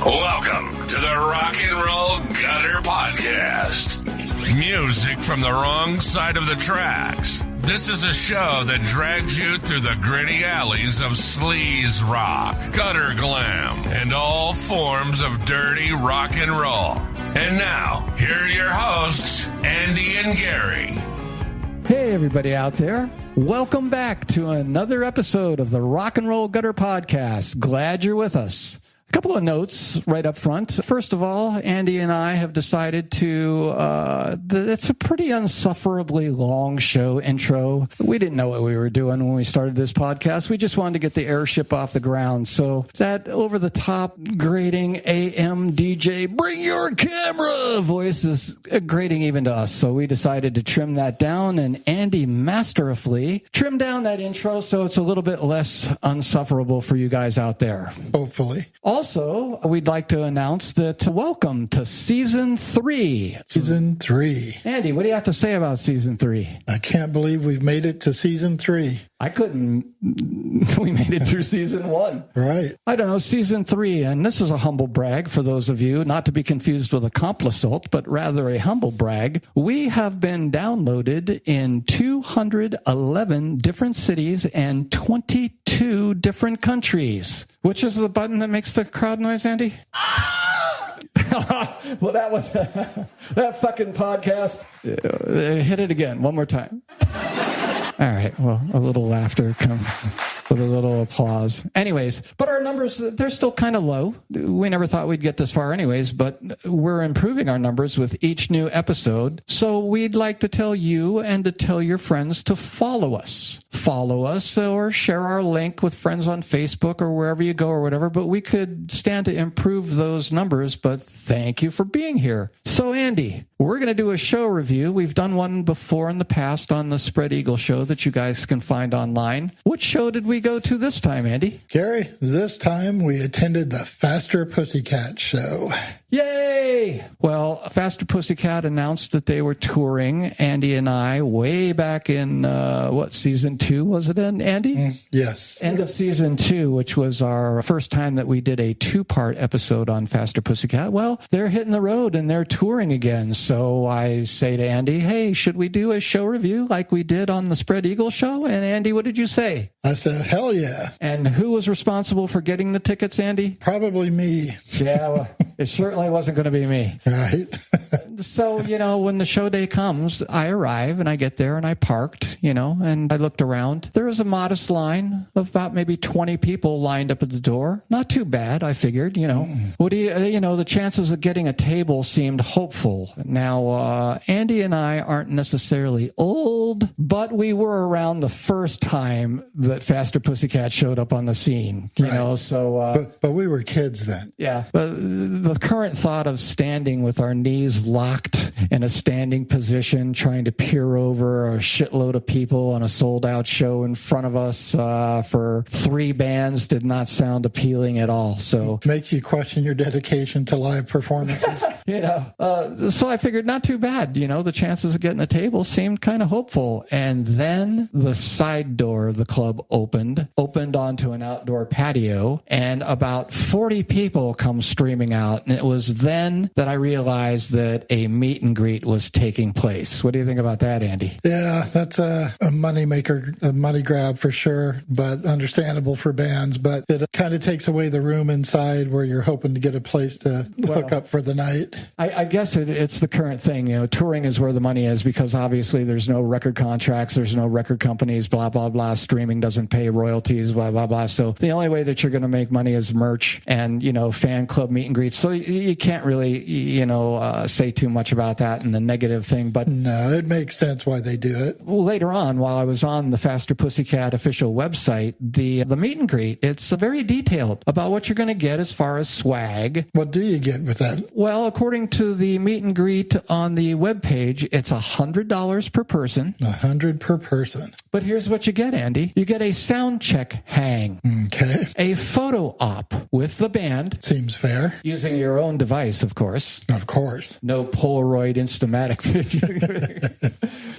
Welcome to the Rock and Roll Gutter Podcast. Music from the wrong side of the tracks. This is a show that drags you through the gritty alleys of sleaze rock, gutter glam, and all forms of dirty rock and roll. And now, here are your hosts, Andy and Gary. Hey, everybody out there. Welcome back to another episode of the Rock and Roll Gutter Podcast. Glad you're with us. A couple of notes right up front. First of all, Andy and I have decided to, it's a pretty insufferably long show intro. We didn't know what we were doing when we started this podcast. We just wanted to get the airship off the ground. So that over-the-top grating AM DJ, bring your camera voice is grating even to us. So we decided to trim that down, and Andy masterfully trimmed down that intro so it's a little bit less unsufferable for you guys out there. Hopefully. Also, we'd like to announce that welcome to Season 3. Season 3. Andy, what do you have to say about Season 3? I can't believe we've made it to Season 3. I couldn't. We made it through Season 1. Right. I don't know, Season 3, and this is a humble brag for those of you, not to be confused with a complisult, but rather a humble brag. We have been downloaded in 211 different cities and 22 different countries. Which is the button that makes the crowd noise, Andy? Well, that was that fucking podcast. Hit it again, one more time. All right, well, a little laughter comes with a little applause. Anyways, but our numbers, they're still kind of low. We never thought we'd get this far anyways, but we're improving our numbers with each new episode. So we'd like to tell you and to tell your friends to follow us. Follow us or share our link with friends on Facebook or wherever you go or whatever, but we could stand to improve those numbers, but thank you for being here. So Andy, we're going to do a show review. We've done one before in the past on the Spread Eagle show that you guys can find online. Which show did we go to this time, Andy? Gary, this time we attended the Faster Pussycat show. Yay! Well, Faster Pussycat announced that they were touring Andy and I way back in, season 2 was it in, Andy? Yes. End of season 2, which was our first time that we did a 2-part episode on Faster Pussycat. Well, they're hitting the road and they're touring again. So I say to Andy, hey, should we do a show review like we did on the Spread Eagle show? And Andy, what did you say? I said, hell yeah. And who was responsible for getting the tickets, Andy? Probably me. Yeah, well, it certainly wasn't going to be me. Right. So, when the show day comes, I arrive and I get there and I parked, and I looked around. There was a modest line of about maybe 20 people lined up at the door. Not too bad, I figured, What do you, the chances of getting a table seemed hopeful. Now, Andy and I aren't necessarily old, but we were around the first time that Faster Pussycat showed up on the scene, so. But we were kids then. Yeah. But the current thought of standing with our knees locked in a standing position, trying to peer over a shitload of people on a sold-out show in front of us for 3 bands did not sound appealing at all. So makes you question your dedication to live performances. So I figured not too bad. The chances of getting a table seemed kind of hopeful. And then the side door of the club opened onto an outdoor patio, and about 40 people come streaming out. And it was then that I realized that a meet and greet was taking place. What do you think about that, Andy? Yeah, that's a money maker, a money grab for sure, but understandable for bands. But it kind of takes away the room inside where you're hoping to get a place to hook up for the night. I guess it's the current thing. Touring is where the money is because obviously there's no record contracts, there's no record companies, blah, blah, blah. Streaming doesn't pay royalties, blah, blah, blah. So the only way that you're going to make money is merch and, fan club meet and greets. So you can't really, say too much about that and the negative thing. But no, it makes sense why they do it. Well, later on, while I was on the Faster Pussycat official website, the meet and greet, it's very detailed about what you're going to get as far as swag. What do you get with that? Well, according to the meet and greet on the webpage, it's $100 per person. $100 per person. But here's what you get, Andy. You get a sound check hang. Okay. A photo op with the band. Seems fair. Using your own device, of course. Of course. No Polaroid Instamatic video.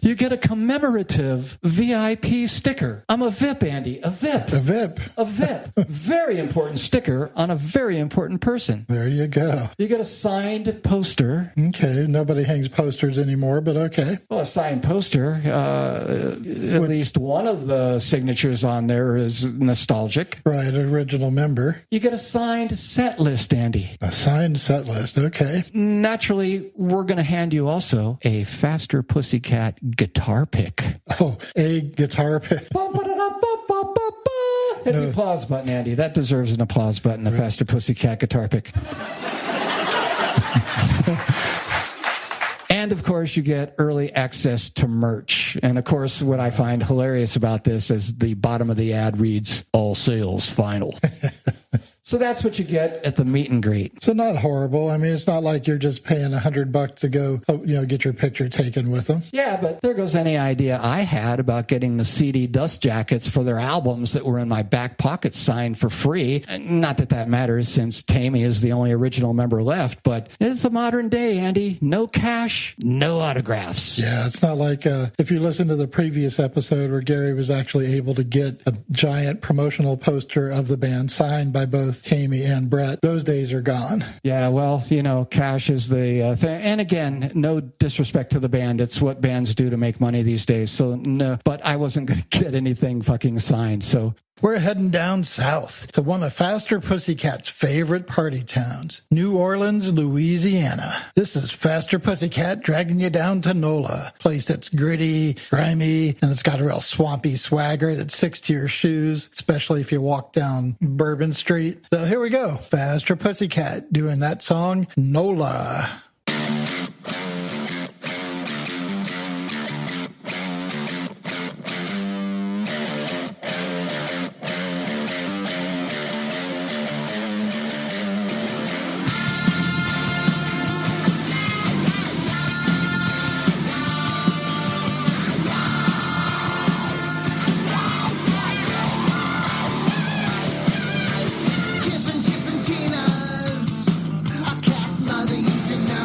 you get a commemorative VIP sticker. I'm a VIP, Andy. A VIP. A VIP. A VIP. Very important sticker on a very important person. There you go. You get a signed poster. Okay. Nobody hangs posters anymore, but okay. Well, a signed poster. At least one of the signatures on there is nostalgic. Right. Original member. You get a signed set list, Andy. A signed set list. Okay. Naturally, we're going to hand you also a Faster Pussycat guitar pick. Oh, a guitar pick. Hit the applause button, Andy. That deserves an applause button, a Faster Pussycat guitar pick. And, of course, you get early access to merch. And, of course, what I find hilarious about this is the bottom of the ad reads, all sales final. So that's what you get at the meet and greet. So not horrible. I mean, it's not like you're just paying $100 to go, get your picture taken with them. Yeah, but there goes any idea I had about getting the CD dust jackets for their albums that were in my back pocket signed for free. Not that that matters since Taime is the only original member left, but it's a modern day, Andy. No cash, no autographs. Yeah, it's not like if you listen to the previous episode where Gary was actually able to get a giant promotional poster of the band signed by both Taime and Brett. Those days are gone. Yeah, well, cash is the thing. And again, no disrespect to the band. It's what bands do to make money these days. So, no, but I wasn't going to get anything fucking signed. So we're heading down south to one of Faster Pussycat's favorite party towns, New Orleans, Louisiana. This is Faster Pussycat dragging you down to NOLA, a place that's gritty, grimy, and it's got a real swampy swagger that sticks to your shoes, especially if you walk down Bourbon Street. So here we go, Faster Pussycat doing that song, NOLA. Tippin' Tina's, a cat mother used to know.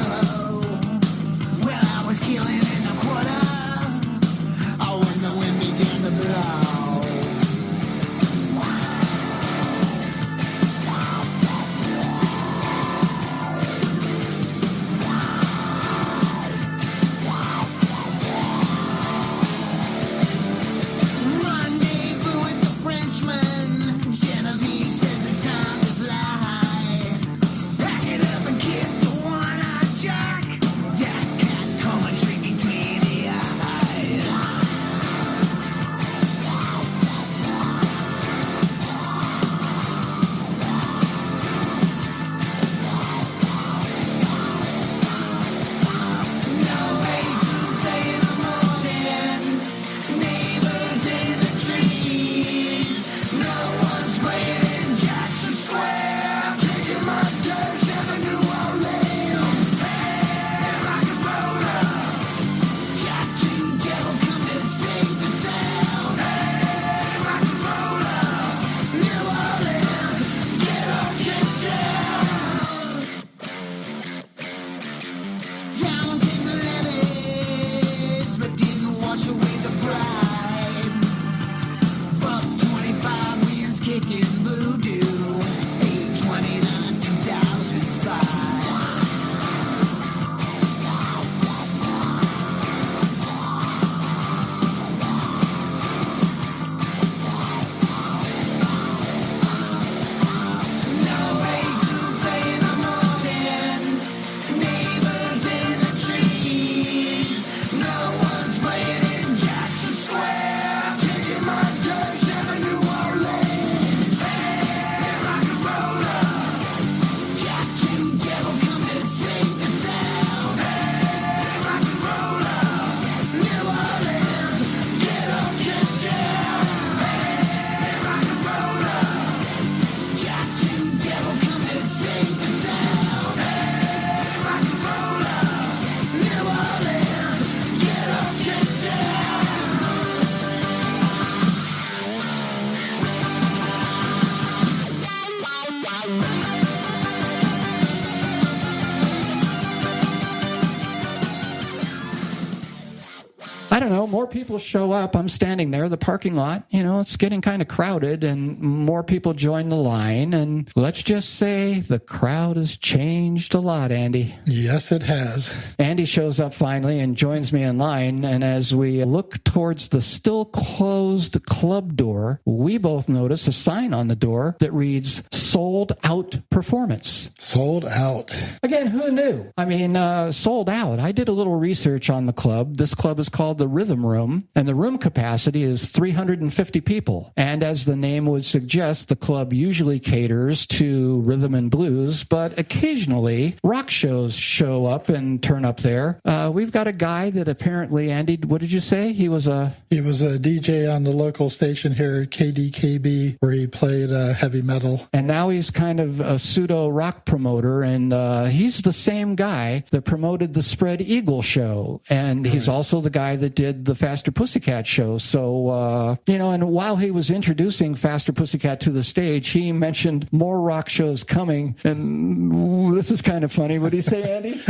don't know, more people show up. I'm standing there, the parking lot, it's getting kind of crowded, and more people join the line. And let's just say the crowd has changed a lot, Andy. Yes, it has. Andy shows up finally and joins me in line. And as we look towards the still closed club door, we both notice a sign on the door that reads "Sold Out Performance." Sold out. Again, who knew? I mean, sold out. I did a little research on the club. This club is called the Rhythm Room, and the room capacity is 350 people. And as the name would suggest, the club usually caters to rhythm and blues, but occasionally rock shows show up and turn up there. We've got a guy that apparently, Andy, what did you say? He was a DJ on the local station here, KDKB, where he played heavy metal. And now he's kind of a pseudo rock promoter, and he's the same guy that promoted the Spread Eagle show, and he's also the guy that did the Faster Pussycat show. So, and while he was introducing Faster Pussycat to the stage, he mentioned more rock shows coming, and this is kind of funny. What do you say, Andy?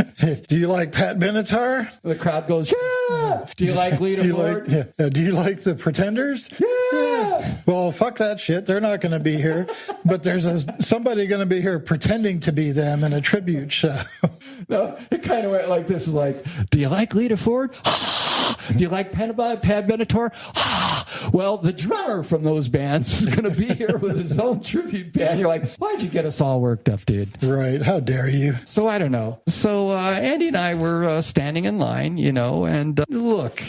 Do you like Pat Benatar? The crowd goes, yeah! Do you like Lita Ford? Do you like the Pretenders? Yeah! Well, fuck that shit. They're not going to be here. But there's somebody going to be here pretending to be them in a tribute show. No, it kind of went like this, like, do you like Lita Ford? Do you like Pat Benatar? Well, the drummer from those bands is going to be here with his own tribute band. You're like, why'd you get us all worked up, dude? Right. How dare you? So I don't know. So Andy and I were standing in line, and look,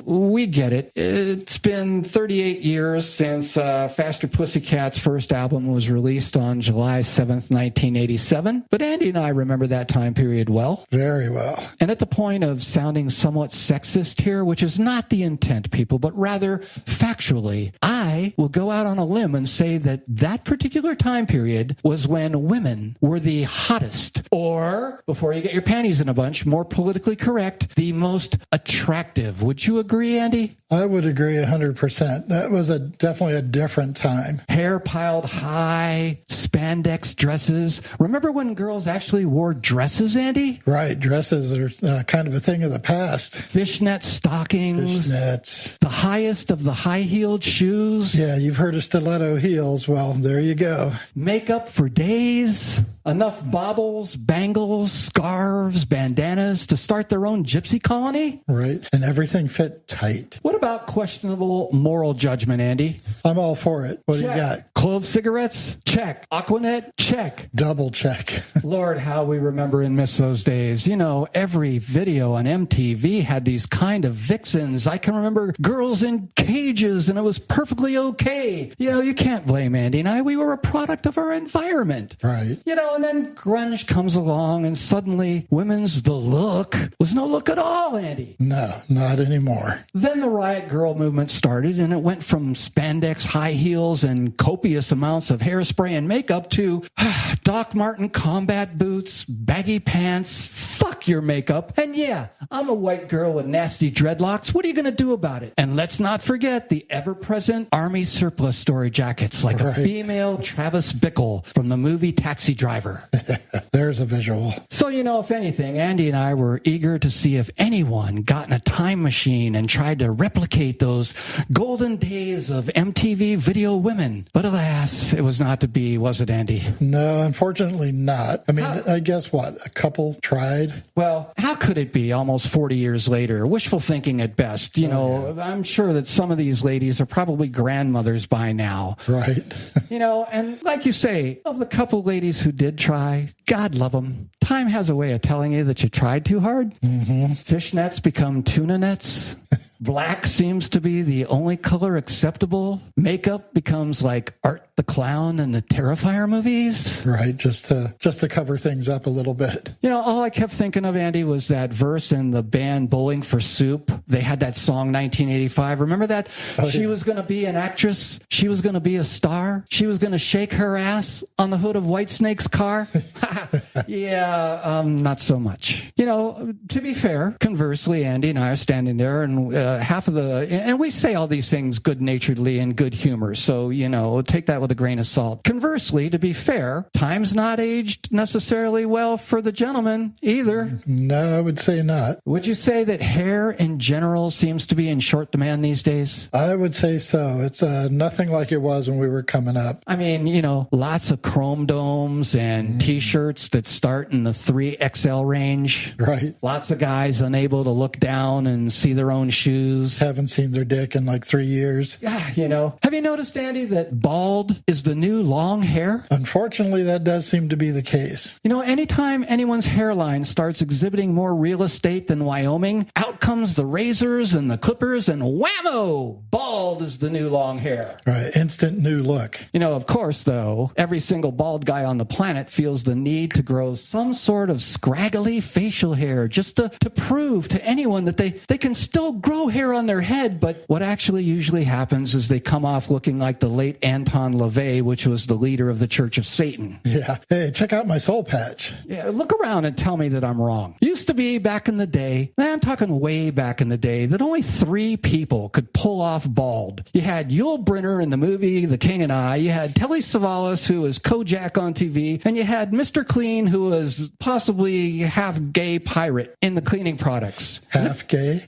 we get it. It's been 38 years since Faster Pussycat's first album was released on July 7th, 1987. But Andy and I remember that time period well. Very well. And at the point of sounding somewhat sexist here, which is not the intent, people, but rather factually, I will go out on a limb and say that that particular time period was when women were the hottest, or, before you get your panties in a bunch, more politically correct, the most attractive. Would you agree, Andy? I would agree 100%. That was definitely a different time. Hair piled high, spandex dresses. Remember when girls actually wore dresses, Andy? Right. Dresses are kind of a thing of the past. Fishnet stockings. Fishnets. The highest of the high-heeled shoes. Yeah, you've heard of stiletto heels. Well, there you go. Makeup for days. Enough baubles, bangles, scarves, bandanas to start their own gypsy colony? Right. And everything fit tight. What about questionable moral judgment, Andy? I'm all for it. What Check. do you got? Clove cigarettes? Check. Aquanet? Check. Double check. Lord, how we remember and miss those days. Every video on MTV had these kind of vixens. I can remember girls in cages, and it was perfectly okay. You can't blame Andy and I. We were a product of our environment. Right. And then grunge comes along, and suddenly women's the look was no look at all, Andy. No, not anymore. Then the riot girl movement started, and it went from spandex high heels and copious amounts of hairspray and makeup to Doc Marten combat boots, baggy pants, fuck your makeup. And yeah, I'm a white girl with nasty dreadlocks. What are you going to do about it? And let's not forget the ever-present army surplus story jackets like a female Travis Bickle from the movie Taxi Driver. There's a visual. So, if anything, Andy and I were eager to see if anyone got in a time machine and tried to replicate those golden days of MTV video women. But alas, it was not to be, was it, Andy? No, unfortunately not. I mean, I guess what? A couple tried? Well, how could it be almost 40 years later? Wishful thinking at best. I'm sure that some of these ladies are probably grandmothers by now. Right. And like you say, of the couple ladies who did try, God love them. Time has a way of telling you that you tried too hard. Mm-hmm. Fishnets become tuna nets. Black seems to be the only color acceptable. Makeup becomes like Art the Clown in the Terrifier movies. Right, just to cover things up a little bit. All I kept thinking of, Andy, was that verse in the band Bowling for Soup. They had that song 1985. Remember that? She was going to be an actress. She was going to be a star. She was going to shake her ass on the hood of Whitesnake's car. Yeah, not so much. To be fair, conversely, Andy and I are standing there, and and we say all these things good-naturedly and good humor. So, take that with with a grain of salt. Conversely, to be fair, time's not aged necessarily well for the gentleman either. No, I would say not. Would you say that hair in general seems to be in short demand these days? I would say so. It's nothing like it was when we were coming up. I mean, lots of chrome domes and T-shirts that start in the 3XL range. Right. Lots of guys unable to look down and see their own shoes. Haven't seen their dick in like 3 years. Yeah, Have you noticed, Andy, that bald is the new long hair? Unfortunately, that does seem to be the case. Anytime anyone's hairline starts exhibiting more real estate than Wyoming, out comes the razors and the clippers and whammo! Bald is the new long hair. Right, instant new look. Of course, though, every single bald guy on the planet feels the need to grow some sort of scraggly facial hair just to prove to anyone that they can still grow hair on their head, but what actually usually happens is they come off looking like the late Anton LaVey, which was the leader of the Church of Satan. Yeah. Hey, check out my soul patch. Yeah, look around and tell me that I'm wrong. Used to be back in the day, I'm talking way back in the day, that only 3 people could pull off bald. You had Yul Brynner in the movie The King and I, you had Telly Savalas, who was Kojak on TV, and you had Mr. Clean, who was possibly half-gay pirate in the cleaning products. Half-gay?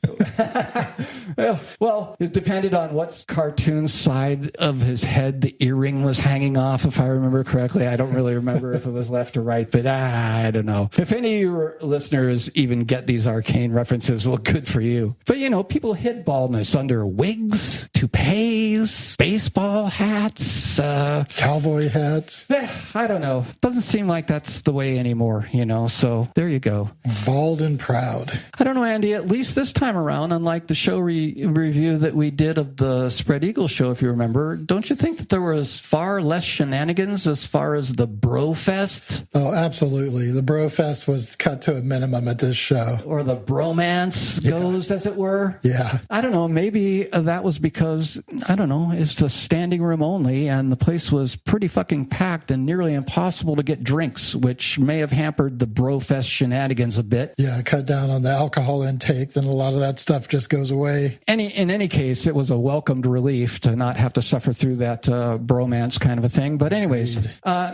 Well, it depended on what cartoon side of his head the earring was hanging off, if I remember correctly. I don't really remember if it was left or right, but I don't know. If any of your listeners even get these arcane references, well, good for you. But, people hid baldness under wigs, toupees, baseball hats, cowboy hats. I don't know. Doesn't seem like that's the way anymore, so there you go. Bald and proud. I don't know, Andy, at least this time around, unlike the show review that we did of the Spread Eagle show, if you remember, don't you think that there was far less shenanigans as far as the Bro Fest? Oh, absolutely. The Bro Fest was cut to a minimum at this show. Or the bromance goes, as it were. Yeah. I don't know. Maybe that was because, it's a standing room only, and the place was pretty fucking packed and nearly impossible to get drinks, which may have hampered the Bro Fest shenanigans a bit. Yeah, cut down on the alcohol intake, then a lot of that stuff just goes away. In any case, it was a welcomed relief to not have to suffer through that bromance kind of a thing. But anyways,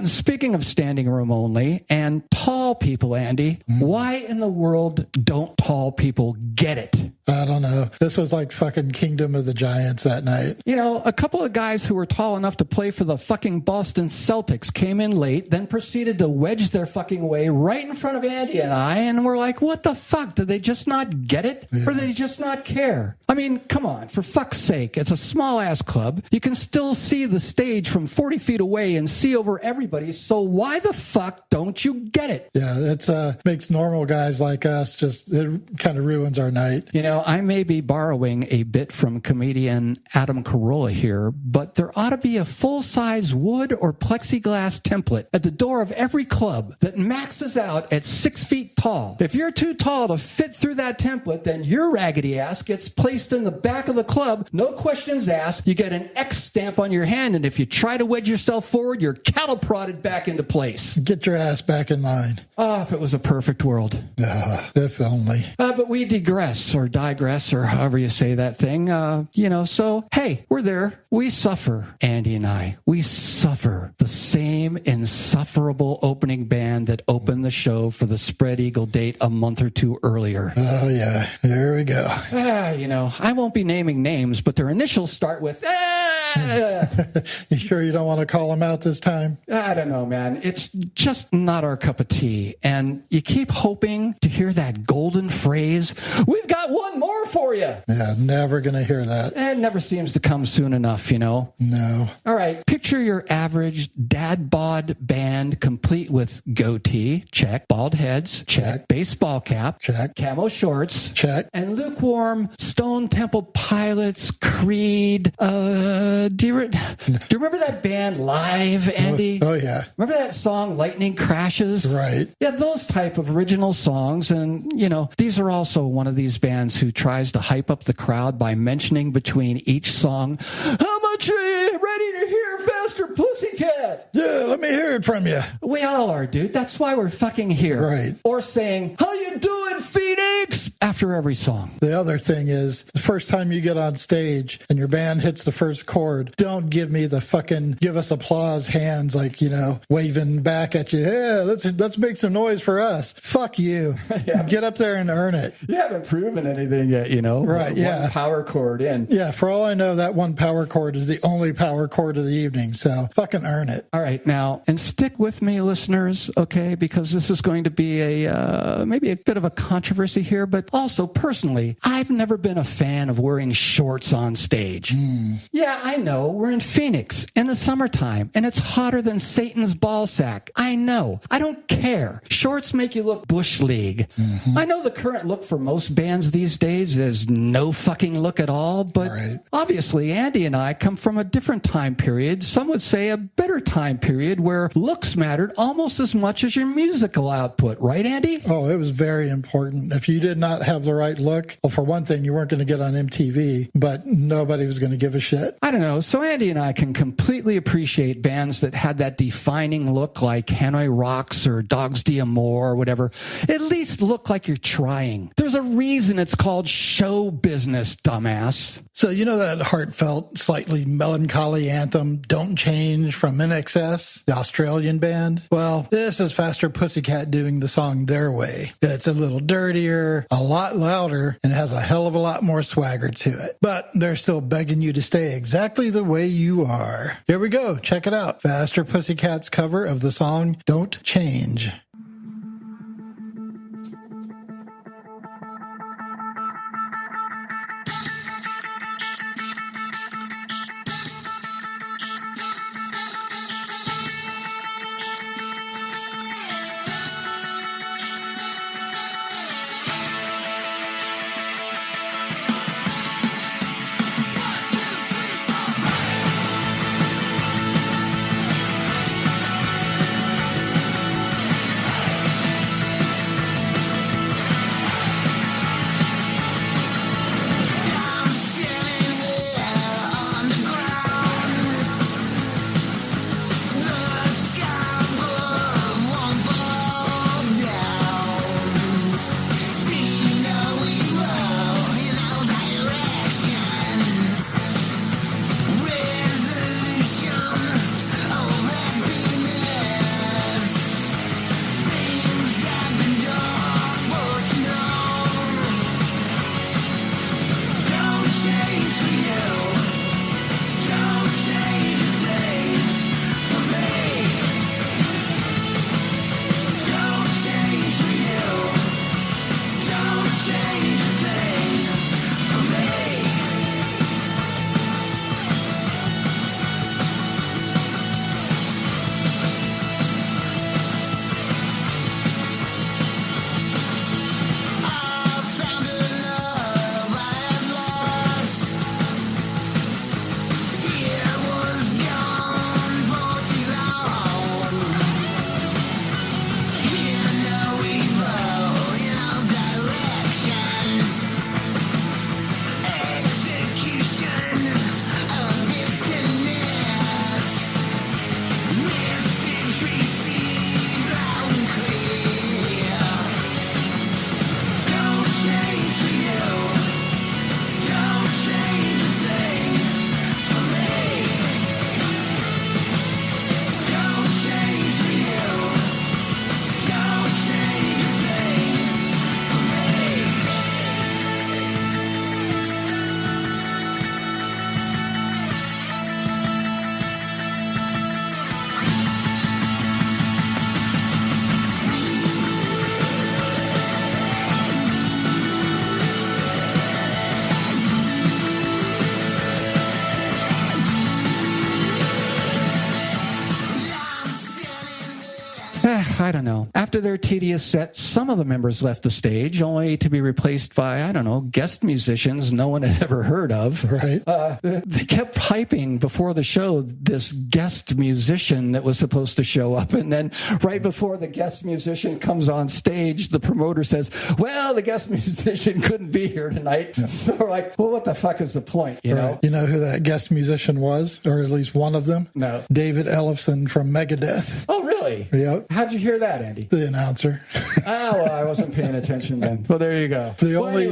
speaking of standing room only and tall people, Andy, why in the world don't tall people get it? I don't know. This was like fucking Kingdom of the Giants that night. A couple of guys who were tall enough to play for the fucking Boston Celtics came in late, then proceeded to wedge their fucking way right in front of Andy and I, and we're like, what the fuck? Did they just not get it? Yeah. Or did they just not care? I mean, come on, for fuck's sake. It's a small-ass club. You can still see the stage from 40 feet away and see over everybody, so why the fuck don't you get it? Yeah, it makes normal guys like us it kind of ruins our night. I may be borrowing a bit from comedian Adam Carolla here, but there ought to be a full-size wood or plexiglass template at the door of every club that maxes out at 6 feet tall. If you're too tall to fit through that template, then your raggedy ass gets placed in the back of the club, no questions asked, you get an X stamp on your hand, and if you try to wedge yourself forward, you're cattle prodded back into place. Get your ass back in line. Oh, if it was a perfect world. If only. But we digress, or digress, or however you say that thing. So, hey, we're there. We suffer, Andy and I. We suffer the same insufferable opening band that opened the show for the Spread Eagle date a month or two earlier. Oh, yeah. Here we go. I won't be naming names, but their initials start with... You sure you don't want to call them out this time? I don't know, man. It's just not our cup of tea. And you keep hoping to hear that golden phrase, we've got one more for you. Yeah, never going to hear that. It never seems to come soon enough, No. All right, picture your average dad bod band complete with goatee, check, bald heads, check, baseball cap, check, camo shorts, check, and lukewarm Stone Temple Pilots, Creed, do you remember that band Live, Andy? Oh, yeah. Remember that song, Lightning Crashes? Right. Yeah, those type of original songs. And, these are also one of these bands who tries to hype up the crowd by mentioning between each song, how much are you ready to hear Faster Pussycat? Yeah, let me hear it from you. We all are, dude. That's why we're fucking here. Right. Or saying, how you doing, Phoenix? after every song. The other thing is, the first time you get on stage and your band hits the first chord, don't give me the fucking give us applause hands, like, waving back at you. Yeah, let's make some noise for us. Fuck you. Yeah. Get up there and earn it. You haven't proven anything yet, Right, yeah. One power chord in. Yeah, for all I know, that one power chord is the only power chord of the evening, so fucking earn it. All right, now, and stick with me, listeners, okay, because this is going to be maybe a bit of a controversy here, but also, personally, I've never been a fan of wearing shorts on stage. Yeah, I know, we're in Phoenix in the summertime, and it's hotter than Satan's ballsack. I know. I don't care. Shorts make you look Bush League. I know the current look for most bands these days is no fucking look at all, but obviously Andy and I come from a different time period. Some would say a better time period where looks mattered almost as much as your musical output. Right, Andy? Oh, it was very important. If you did not have the right look, well, for one thing, you weren't going to get on MTV, but nobody was going to give a shit. I don't know. So Andy and I can completely appreciate bands that had that defining look, like Hanoi Rocks or Dogs D'Amour or whatever. At least look like you're trying. There's a reason it's called show business, dumbass. So you know that heartfelt, slightly melancholy anthem, Don't Change, from NXS, the Australian band? Well, this is Faster Pussycat doing the song their way. It's a little dirtier, a lot louder, and has a hell of a lot more swagger to it. But they're still begging you to stay exactly the way you are. Here we go. Check it out. Faster Pussycat's cover of the song Don't Change. I don't know. After their tedious set, some of the members left the stage, only to be replaced by, I don't know, guest musicians no one had ever heard of. Right. They kept hyping before the show this guest musician that was supposed to show up, and then right before the guest musician comes on stage, the promoter says, well, the guest musician couldn't be here tonight. Yeah. So we're like, well, what the fuck is the point, you know? You know who that guest musician was, or at least one of them? No. David Ellefson from Megadeth. Oh, really? Really? Yep. How'd you hear that, Andy? The announcer. Oh, well, I wasn't paying attention then. Well, there you go. The only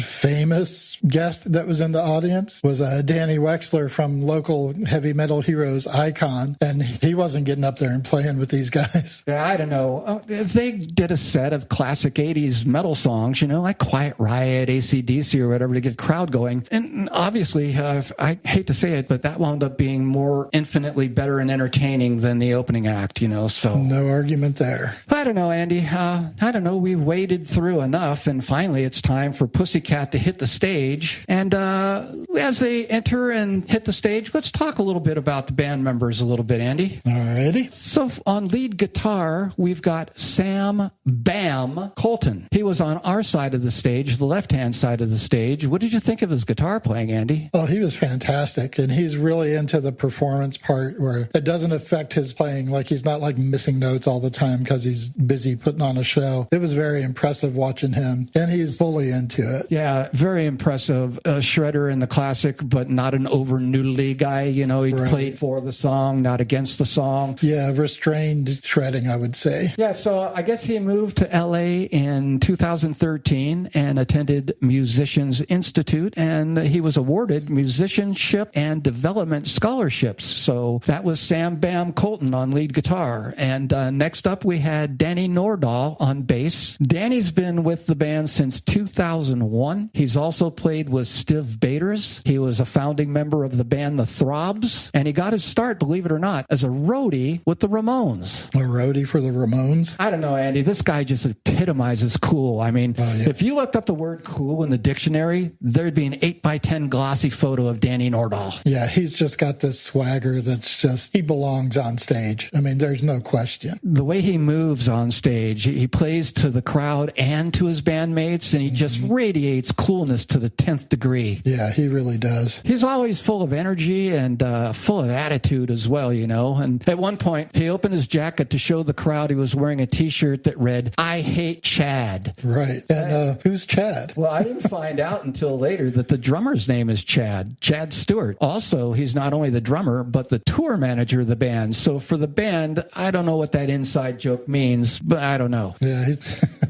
famous guest that was in the audience was Danny Wexler from local Heavy Metal Heroes Icon, and he wasn't getting up there and playing with these guys. Yeah, I don't know. They did a set of classic 80s metal songs, like Quiet Riot, AC/DC, or whatever, to get the crowd going. And obviously, I hate to say it, but that wound up being more infinitely better and entertaining than the opening act, so. No argument there. I don't know, Andy. I don't know. We've waded through enough, and finally it's time for Pussycat to hit the stage. And as they enter and hit the stage, let's talk a little bit about the band members a little bit, Andy. Alrighty. So on lead guitar, we've got Sam Bam Colton. He was on our side of the stage, the left-hand side of the stage. What did you think of his guitar playing, Andy? Oh, he was fantastic, and he's really into the performance part where it doesn't affect his playing. Like, he's not like missing notes all the time because he's busy putting on a show. It was very impressive watching him, and he's fully into it. Yeah, very impressive. A shredder in the classic, but not an over-noodly guy. He played for the song, not against the song. Yeah, restrained shredding, I would say. Yeah, so I guess he moved to L.A. in 2013 and attended Musicians Institute, and he was awarded musicianship and development scholarships. So that was Sam Bam Colton on lead guitar. And next up, we had Danny Nordahl on bass. Danny's been with the band since 2001. He's also played with Stiv Bators. He was a founding member of the band The Throbs, and he got his start, believe it or not, as a roadie with the Ramones. A roadie for the Ramones? I don't know, Andy. This guy just epitomizes cool. I mean, if you looked up the word cool in the dictionary, there'd be an 8x10 glossy photo of Danny Nordahl. Yeah, he's just got this swagger that's just, he belongs on stage. I mean, there's no question. The way he moves on stage, he plays to the crowd and to his bandmates, and he just radiates coolness to the 10th degree. Yeah, he really does. He's always full of energy and full of attitude as well, And at one point, he opened his jacket to show the crowd he was wearing a T-shirt that read, "I hate Chad." Right. And who's Chad? Well, I didn't find out until later that the drummer's name is Chad Stewart. Also, he's not only the drummer, but the tour manager of the band. So for the band, I don't know what that inside joke means, but I don't know. Yeah.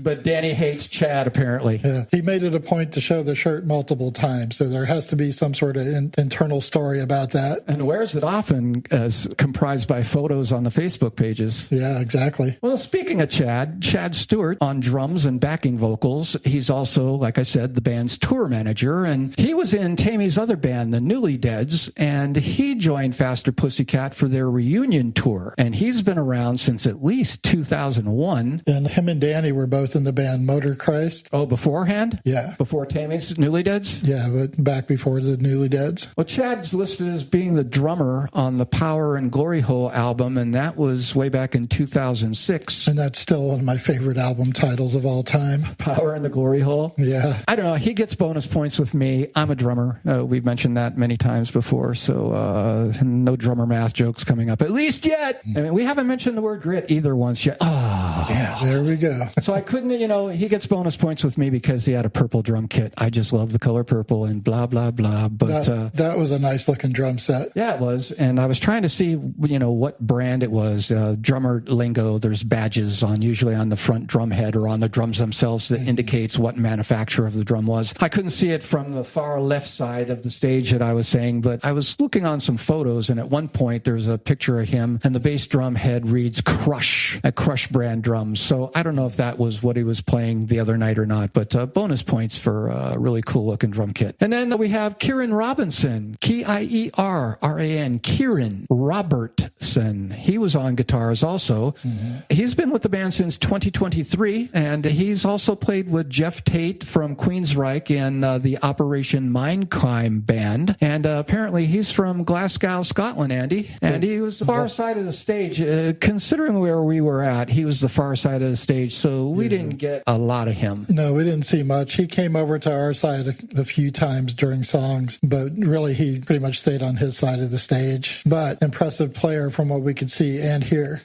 But Danny hates Chad, apparently. Yeah. He made it a point to show the shirt multiple times, so there has to be some sort of internal story about that. And wears it often as comprised by photos on the Facebook pages. Yeah, exactly. Well, speaking of Chad Stewart on drums and backing vocals, he's also, like I said, the band's tour manager, and he was in Taime's other band, the Newly Deads, and he joined Faster Pussycat for their reunion tour, and he's been around since at least 2001. And him and Danny were both in the band Motor Christ. Oh, beforehand? Yeah. Before Taime's Newly Deads? Yeah, but back before the Newly Deads. Well, Chad's listed as being the drummer on the Power and Glory Hole album, and that was way back in 2006. And that's still one of my favorite album titles of all time. Power and the Glory Hole? Yeah. I don't know. He gets bonus points with me. I'm a drummer. We've mentioned that many times before, so no drummer math jokes coming up, at least yet. I mean, we haven't mentioned the word grit either once yet. Oh. Yeah, there we go. So I couldn't, he gets bonus points with me because he had a purple drum kit. I just love the color purple and blah, blah, blah. But that was a nice looking drum set. Yeah, it was. And I was trying to see, what brand it was. Drummer lingo, there's badges usually on the front drum head or on the drums themselves that indicates what manufacturer of the drum was. I couldn't see it from the far left side of the stage that I was saying, but I was looking on some photos, and at one point there's a picture of him, and the bass drum head reads Crush, a Crush brand drums. So I don't know if that was what he was playing the other night or not, but bonus points for a really cool looking drum kit. And then we have Kieran Robinson, Kieran, Kieran Robertson. He was on guitars also. Mm-hmm. He's been with the band since 2023, and he's also played with Jeff Tate from Queensryche in the Operation Mindcrime band. And apparently he's from Glasgow, Scotland, Andy. And he was the far side of the stage. Considering where we were at, he was the far side of the stage, so we didn't get a lot of him. No, we didn't see much. He came over to our side a few times during songs, but really he pretty much stayed on his side of the stage. But impressive player from what we could see and hear.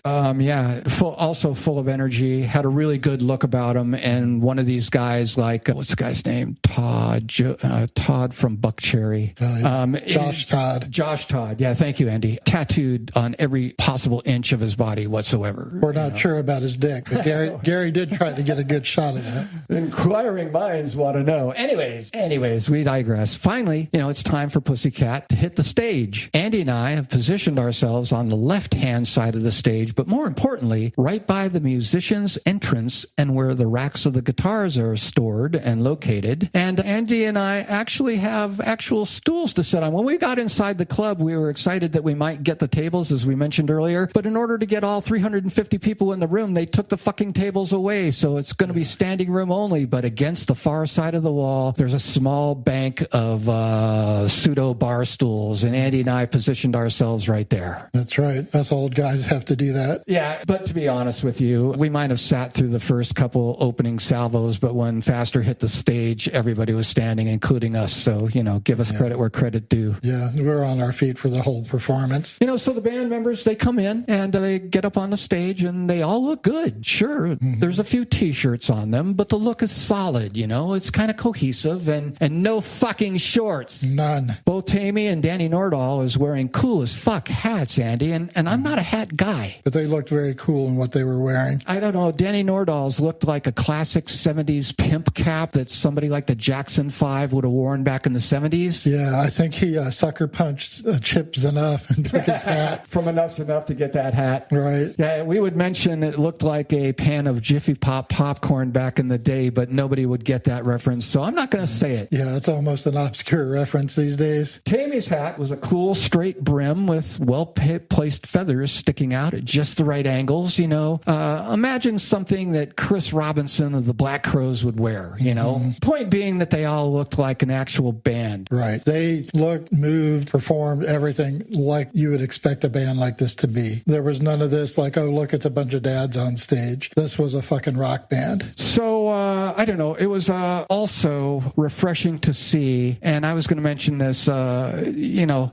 Also full of energy, had a really good look about him, and one of these guys, like, what's the guy's name? Todd from Buckcherry. Todd. Josh Todd. Yeah, thank you, Andy. Tattooed on every possible inch of his body whatsoever. We're not sure about his dick, but Gary did try to get a good shot of that. Inquiring minds want to know. Anyways, we digress. Finally, it's time for Pussycat to hit the stage. Andy and I have positioned ourselves on the left-hand side of the stage, but more importantly, right by the musician's entrance and where the racks of the guitars are stored and located. And Andy and I actually have actual stools to sit on. When we got inside the club, we were excited that we might get the tables, as we mentioned earlier, but in order to get all 350 people in the room, they took the fucking tables away, so it's going to be standing room only. But against the far side of the wall, there's a small bank of pseudo bar stools, and Andy and I positioned ourselves right there. That's right. Us old guys have to do that. Yeah, but to be honest with you, we might have sat through the first couple opening salvos, but when Faster hit the stage, everybody was standing, including us. So, give us credit where credit due. Yeah, we're on our feet for the whole performance. So the band members, they come in and they get up on the stage and they all look good. Sure, there's a few T-shirts on them, but the look is solid, It's kind of cohesive and no fucking shorts. None. Both Taime and Danny Nordahl is wearing cool as fuck hats, Andy, and I'm not a hat guy. But they looked very cool in what they were wearing. I don't know. Danny Nordahl's looked like a classic 70s pimp cap that somebody like the Jackson 5 would have worn back in the 70s. Yeah, I think he sucker punched Chip Z'Nuff and took his hat. From Enough's Enough to get that hat. Right. Yeah, we would mention it looked like a pan of Jiffy Pop popcorn back in the day, but nobody would get that reference, so I'm not going to say it. Yeah, it's almost an obscure reference these days. Taime's hat was a cool straight brim with well-placed feathers sticking out at just the right angles, Imagine something that Chris Robinson of the Black Crowes would wear, Point being that they all looked like an actual band. Right. They looked, moved, performed, everything like you would expect a band like this to be. There was none of this like, oh, look, it's a bunch of dads on stage. This was a fucking rock band. So, I don't know. It was also refreshing to see, and I was going to mention this,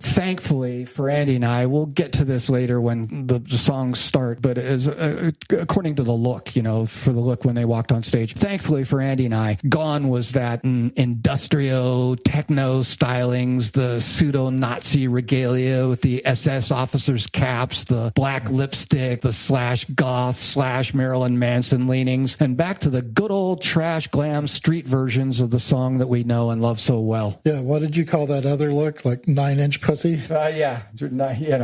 thankfully for Andy and I, we'll get to this later when the songs start, but as according to the look, for the look when they walked on stage, thankfully for Andy and I, gone was that industrial techno stylings, the pseudo-Nazi regalia with the SS officers' caps, the black lipstick, the /goth /Marilyn Manson leanings, and back to the good old trash glam street versions of the song that we know and love so well. Yeah, what did you call that other look? Like 9-inch pussy? Yeah,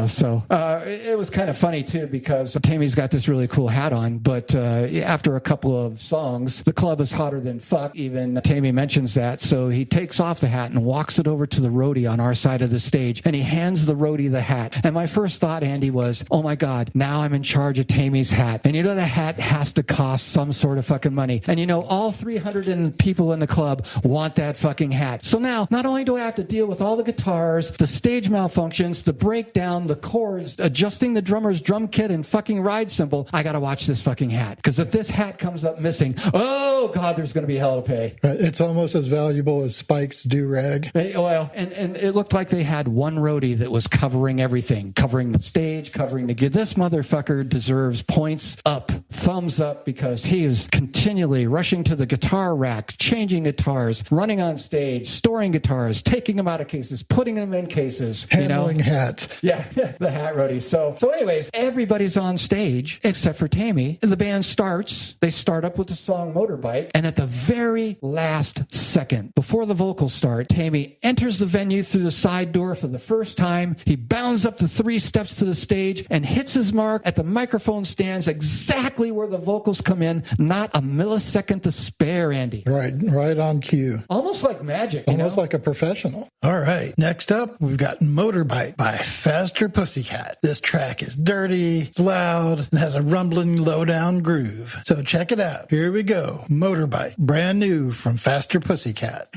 so it was kind of funny too, because Taime's got this really cool hat on, but after a couple of songs, the club is hotter than fuck. Even Taime mentions that, so he takes off the hat and walks it over to the roadie on our side of the stage, and he hands the roadie the hat. And my first thought, Andy, was, oh my God, now I'm in charge of Taime's hat. And the hat has to cost some sort of fucking money. And all 300 people in the club want that fucking hat. So now, not only do I have to deal with all the guitars, the stage malfunctions, the breakdown, the chords, adjusting the drummer's drum kit and fucking ride cymbal, I gotta watch this fucking hat. Because if this hat comes up missing, oh God, there's gonna be hell to pay. Right. It's almost as valuable as Spike's do-rag. Well, and it looked like they had one roadie that was covering everything, covering the stage, covering the gear. This motherfucker deserves points up, thumbs up, because he is continually rushing to the guitar rack, changing guitars, running on stage, storing guitars, taking them out of cases, putting them in cases. Handling hats. Yeah, the hat roadie. So anyways, everybody's on stage except for Taime. The band starts. They start up with the song Motorbike, and at the very last second, before the vocals start, Taime enters the venue through the side door for the first time. He bounds up the 3 steps to the stage and hits his mark at the microphone stands exactly where the vocals come in, not a millisecond to spare, Andy. Right on cue. Almost like magic. Almost like a professional. All right. Next up, we've got Motorbike by Faster Pussycat. This track is dirty, it's loud, and has a rumbling low-down groove. So check it out. Here we go. Motorbike, brand new from Faster Pussycat.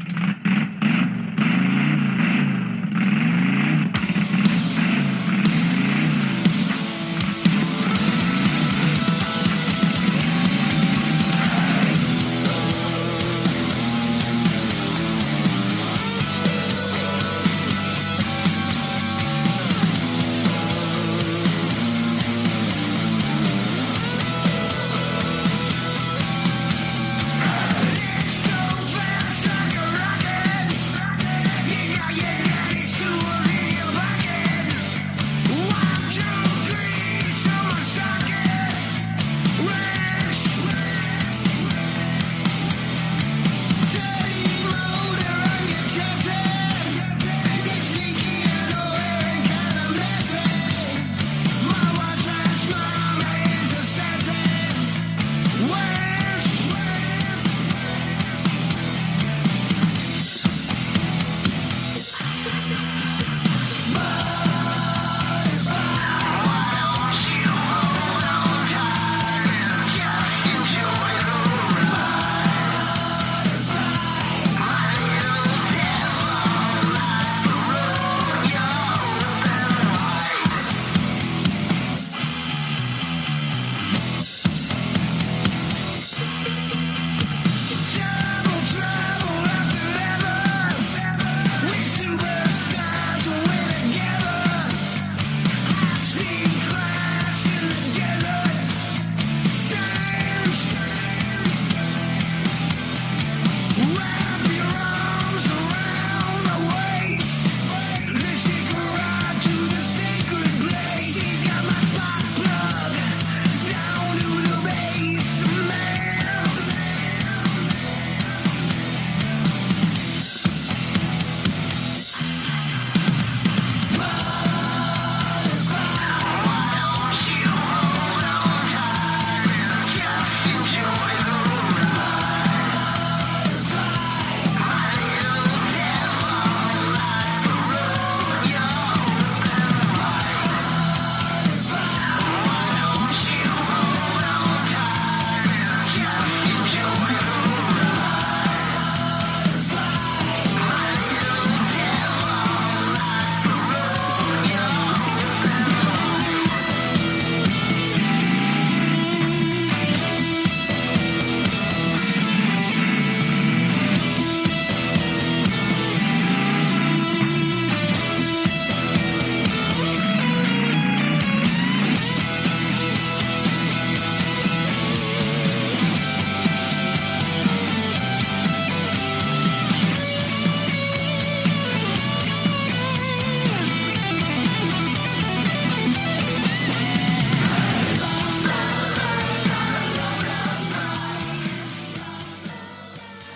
Fast like a rocket.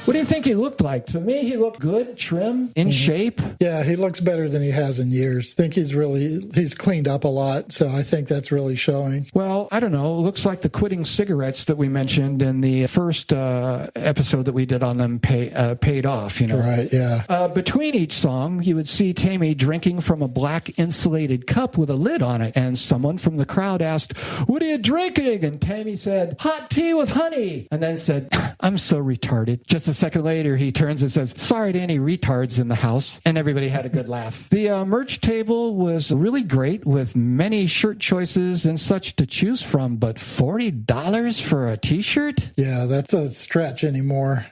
What do you think he looked like? To me, he looked good, trim, in shape. Yeah, he looks better than he has in years. I think he's cleaned up a lot, so I think that's really showing. Well, I don't know. It looks like the quitting cigarettes that we mentioned in the first episode that we did on them paid off, you know. Right, yeah. Between each song, you would see Taime drinking from a black insulated cup with a lid on it, and someone from the crowd asked, "What are you drinking?" And Taime said, "Hot tea with honey," and then said, "I'm so retarded." Just a second later, he turns and says, "Sorry to any retards in the house," and everybody had a good laugh. The merch table was really great with many shirt choices and such to choose from, but $40 for a t-shirt? Yeah, that's a stretch anymore.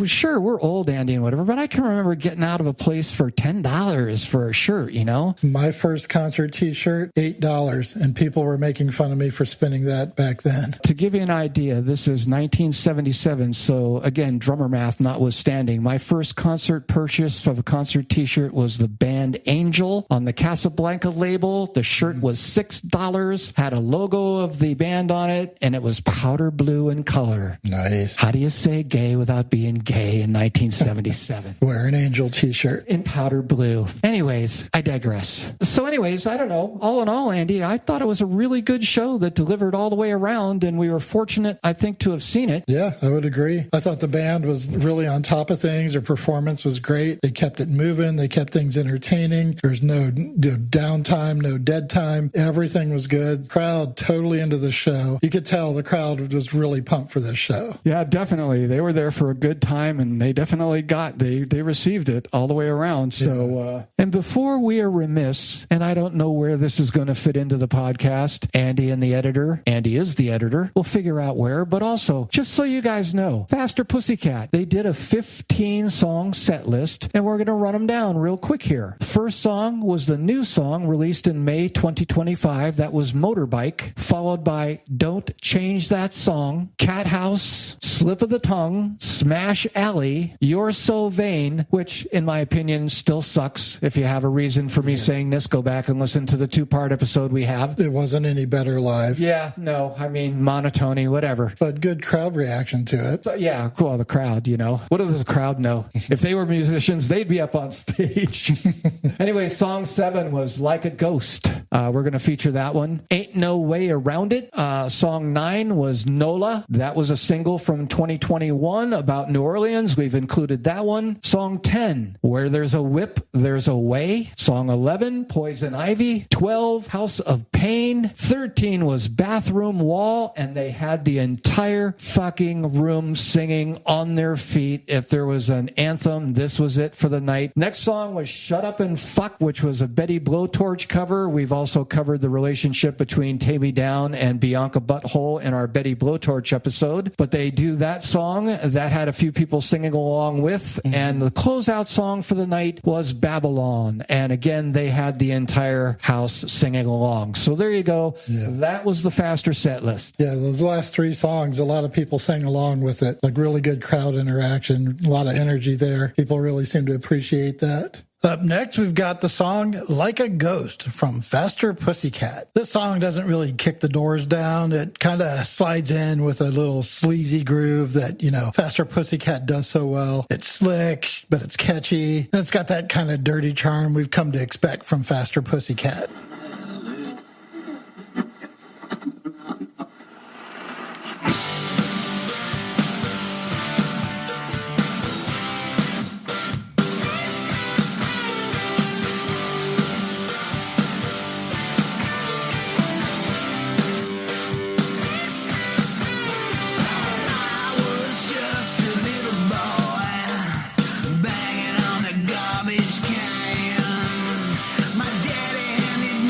Sure, we're old, Andy, and whatever, but I can remember getting out of a place for $10 for a shirt, you know? My first concert t-shirt, $8, and people were making fun of me for spending that back then. To give you an idea, this is 1977, so again, drummer math notwithstanding, my first concert purchase of a concert t-shirt was the band Angel on the Casablanca label. The shirt was $6, had a logo of the band on it, and it was powder blue in color. Nice. How do you say gay without being gay in 1977? Wear an Angel t-shirt. In powder blue. Anyways, I digress. So anyways, I don't know. All in all, Andy, I thought it was a really good show that delivered all the way around, and we were fortunate, I think, to have seen it. Yeah, I would agree. I thought the band was really on top of things. Their performance was great. They kept it moving. They kept things entertaining. There's no downtime, no dead time. Everything was good. Crowd totally into the show. You could tell the crowd was really pumped for this show. Yeah, definitely. They were there for a good time, and they definitely they received it all the way around. So, and before we are remiss, and I don't know where this is going to fit into the podcast, Andy and the editor, Andy is the editor, we'll figure out where, but also, just so you guys know, Faster Pussycat, they did a 15-song set list, and we're going to run them down real quick here. The first song was the new song released in May 2025. That was Motorbike, followed by Don't Change That Song, Cat House, Slip of the Tongue, Smash Alley, You're So Vain, which, in my opinion, still sucks. If you have a reason for me saying this, go back and listen to the 2-part episode we have. It wasn't any better live. Yeah, no, I mean, monotony, whatever. But good crowd reaction to it. So, yeah, cool, the crowd, you know. What does the crowd know? If they were musicians, they'd be up on stage. Anyway, song 7 was Like a Ghost. We're going to feature that one. Ain't No Way Around It. Song 9 was Nola. That was a single from 2021 about New Orleans. We've included that one. Song 10, Where There's a Whip, There's a Way. Song 11, Poison Ivy. 12, House of Pain. 13 was Bathroom Wall, and they had the entire fucking room singing on their feet. If there was an anthem, this was it for the night. Next song was Shut Up and Fuck, which was a Betty Blowtorch cover. We've also covered the relationship between Taime Downe and Bianca Butthole in our Betty Blowtorch episode, but they do that song that had a few people singing along with, and the closeout song for the night was Babylon, and again they had the entire house singing along. So there you go. That was the Faster set list. Yeah, those last 3 songs, a lot of people sang along with it. Like really good crowd interaction, a lot of energy there. People really seem to appreciate that. Up next, we've got the song Like a Ghost from Faster Pussycat. This song doesn't really kick the doors down. It kind of slides in with a little sleazy groove that, Faster Pussycat does so well. It's slick, but it's catchy. And it's got that kind of dirty charm we've come to expect from Faster Pussycat. Banging on the garbage can. My daddy handed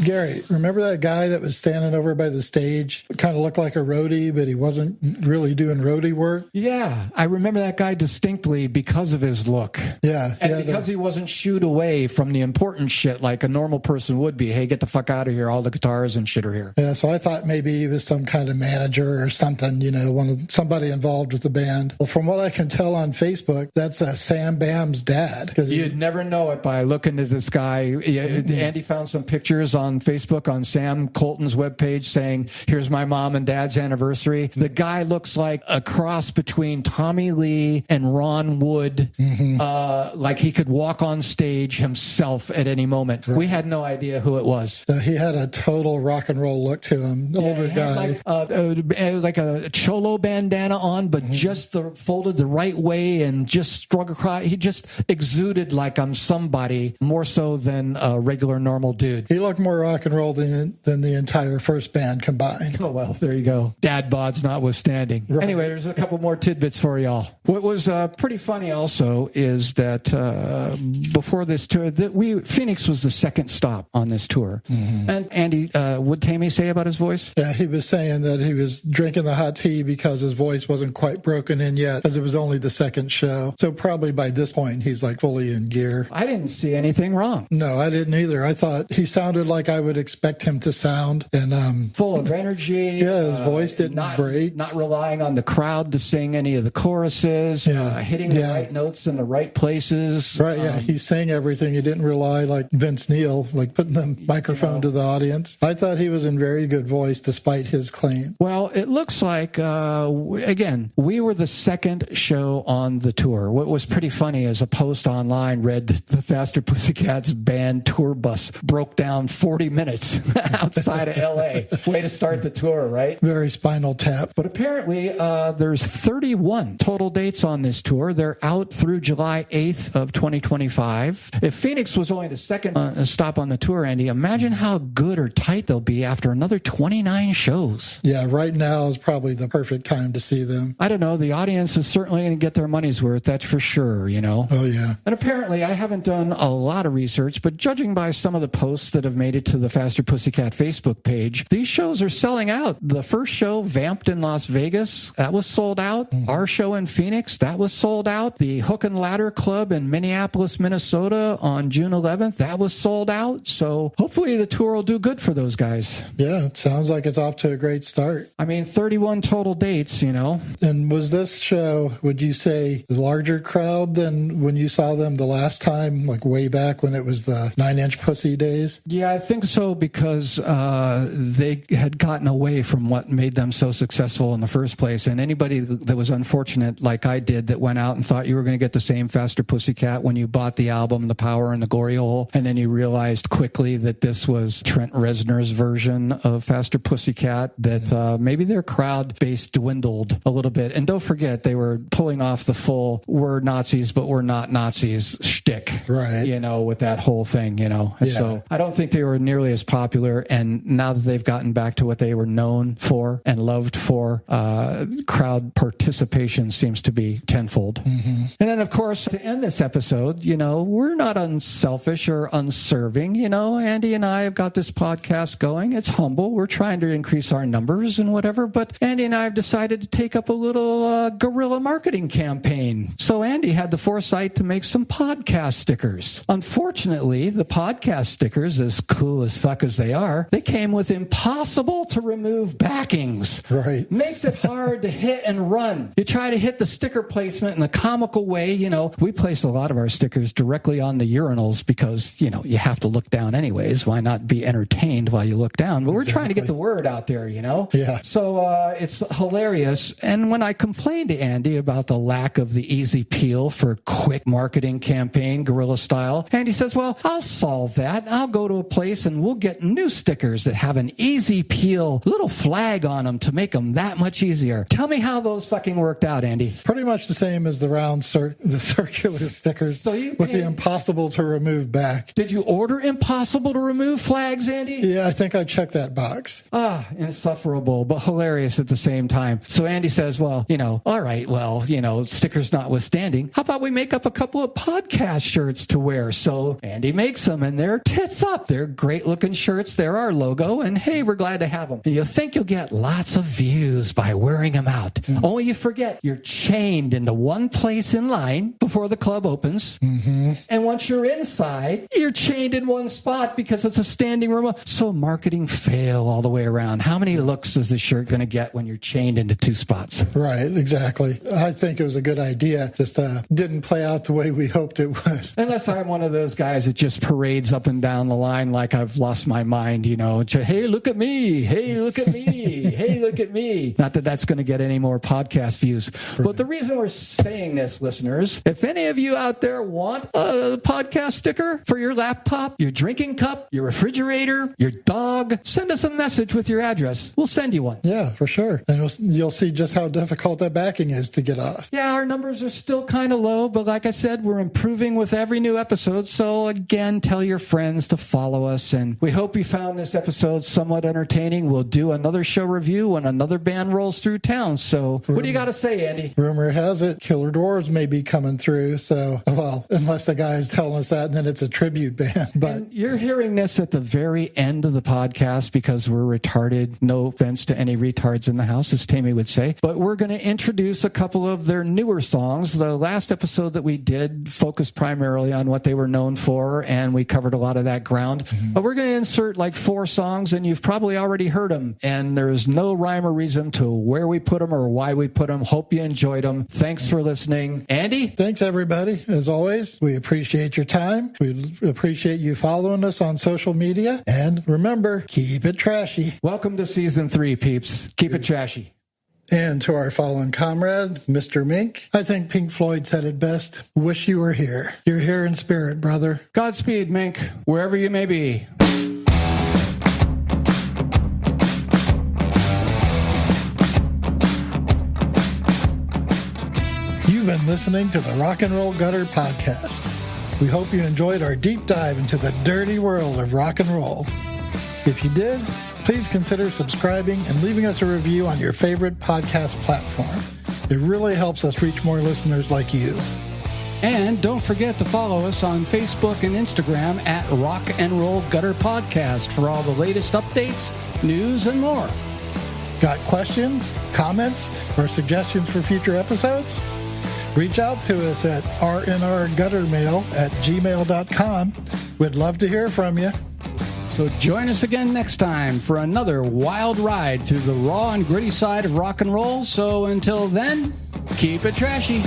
Gary, remember that guy that was standing over by the stage? Kind of looked like a roadie, but he wasn't really doing roadie work. Yeah, I remember that guy distinctly because of his look. Yeah. And because he wasn't shooed away from the important shit like a normal person would be. Hey, get the fuck out of here. All the guitars and shit are here. Yeah, so I thought maybe he was some kind of manager or something, somebody involved with the band. Well, from what I can tell on Facebook, that's Sam Bam's dad. You'd never know it by looking at this guy. Andy found some pictures on Facebook on Sam Colton's webpage saying, here's my mom and dad's anniversary. The guy looks like a cross between Tommy Lee and Ron Wood. Like he could walk on stage himself at any moment. Right. We had no idea who it was. He had a total rock and roll look to him. Older guy. Like a cholo bandana on, but just folded the right way and just strung across. He just exuded like I'm somebody more so than a regular normal dude. He looked more rock and roll than the entire first band combined. Oh, well, there you go. Dad bods notwithstanding. Right. Anyway, there's a couple more tidbits for y'all. What was pretty funny also is that before this tour, Phoenix was the second stop on this tour. And Andy, what Taime say about his voice? Yeah, he was saying that he was drinking the hot tea because his voice wasn't quite broken in yet, because it was only the second show. So probably by this point, he's like fully in gear. I didn't see anything wrong. No, I didn't either. I thought he sounded like I would expect him to sound. And full of energy. Yeah, his voice didn't break. Not relying on the crowd to sing any of the choruses. Hitting the right notes in the right places. Right, yeah. He sang everything. He didn't rely like Vince Neil, like putting the microphone to the audience. I thought he was in very good voice despite his claim. Well, it looks like, again, we were the second show on the tour. What was pretty funny is a post online read that the Faster Pussycat's band tour bus broke down 40 minutes outside of L.A. Way to start the tour, right? Very Spinal Tap. But apparently there's 31 total dates on this tour. They're out through July 8th of 2025. If Phoenix was only the second stop on the tour, Andy, imagine how good or tight they'll be after another 29 shows. Yeah, right now is probably the perfect time to see them. I don't know. The audience is certainly going to get their money's worth. That's for sure, Oh, yeah. And apparently, I haven't done a lot of research, but judging by some of the posts that have made it to the Faster Pussycat Facebook page, these shows are selling out. The first show, Vamped in Las Vegas, that was sold out. Our show in Phoenix, that was sold out. The Hook and Ladder Club in Minneapolis, Minnesota on June 11th, that was sold out. So hopefully the tour will do good for those guys. Yeah, it sounds like it's off to a great start. I mean, 31 total dates, And was this show, would you say, the larger crowd than when you saw them the last time, like way back when it was the 9-inch Pussy days? Yeah, I think so, because they had gotten away from what made them so successful in the first place. And anybody that was unfortunate, like I did, that went out and thought you were going to get the same Faster Pussycat when you bought the album, The Power and the Glory Hole, and then you realized quickly that this was Trent Reznor's version of Faster Pussycat, that maybe their crowd base dwindled a little bit. And don't forget, they were pulling off the full "we're Nazis, but we're not Nazis" shtick, right? With that whole thing, Yeah. So I don't think they were nearly as popular. And now that they've gotten back to what they were known for and loved for, crowd participation seems to be tenfold. And then, of course, to end this episode, we're not unselfish or unserving. Andy and I have got this podcast going. It's humble. We're trying to increase our numbers and whatever. But Andy and I have decided to take up a little guerrilla marketing campaign. So Andy had the foresight to make some podcast stickers. Unfortunately, the podcast stickers, as cool as fuck as they are, they came with impossible to remove backings. Right. Makes it hard to hit and run. You try to hit the sticker placement in a comical way. We place a lot of our stickers directly on the urinals because, you have to look down anyways. Why not be entertained while you look down? But we're trying to get the word out there, Yeah. So it's hilarious. And when I complained to Andy about the lack of the easy peel for quick marketing campaign, guerrilla style, Andy says, well, I'll solve that. I'll go to a place and we'll get new stickers that have an easy peel little flag on them to make them that much easier. Tell me how those fucking worked out, Andy. Pretty much the same as the round the circular stickers with the impossible to remove back. Did you order impossible to remove flags, Andy? Yeah, I think I checked that box. Insufferable, but hilarious at the same time. So Andy says, well, all right, well, stickers notwithstanding, how about we make up a couple of podcast shirts to wear? So Andy makes them, and they're tits up. They're great great looking shirts. They're our logo, and hey, we're glad to have them. And you think you'll get lots of views by wearing them out. Only you forget you're chained into one place in line before the club opens. And once you're inside, you're chained in one spot because it's a standing room. So marketing fail all the way around. How many looks is the shirt going to get when you're chained into two spots? Right, exactly. I think it was a good idea. Just didn't play out the way we hoped it would. Unless I'm one of those guys that just parades up and down the line like I've lost my mind, you know. Hey, look at me. Hey, look at me. Hey, look at me. Not that that's going to get any more podcast views. Right. But the reason we're saying this, listeners, if any of you out there want a podcast sticker for your laptop, your drinking cup, your refrigerator, your dog, send us a message with your address. We'll send you one. Yeah, for sure. And you'll see just how difficult that backing is to get off. Yeah, our numbers are still kind of low, but like I said, we're improving with every new episode. So again, tell your friends to follow us. And we hope you found this episode somewhat entertaining. We'll do another show review when another band rolls through town. So what do you got to say, Andy? Rumor has it Killer Dwarves may be coming through. So, well, unless the guy is telling us that, and then it's a tribute band. But and you're hearing this at the very end of the podcast because we're retarded. No offense to any retards in the house, as Taime would say. But we're going to introduce a couple of their newer songs. The last episode that we did focused primarily on what they were known for, and we covered a lot of that ground. But we're going to insert like 4 songs, and you've probably already heard them. And there's no rhyme or reason to where we put them or why we put them. Hope you enjoyed them. Thanks for listening. Andy? Thanks, everybody. As always, we appreciate your time. We appreciate you following us on social media. And remember, keep it trashy. Welcome to season 3, peeps. Keep it trashy. And to our fallen comrade, Mr. Mink, I think Pink Floyd said it best. Wish you were here. You're here in spirit, brother. Godspeed, Mink, wherever you may be. You've been listening to the Rock and Roll Gutter Podcast. We hope you enjoyed our deep dive into the dirty world of rock and roll. If you did, please consider subscribing and leaving us a review on your favorite podcast platform. It really helps us reach more listeners like you. And don't forget to follow us on Facebook and Instagram at Rock and Roll Gutter Podcast for all the latest updates, news, and more. Got questions, comments, or suggestions for future episodes? Reach out to us at rnrguttermail@gmail.com. We'd love to hear from you. So join us again next time for another wild ride through the raw and gritty side of rock and roll. So until then, keep it trashy.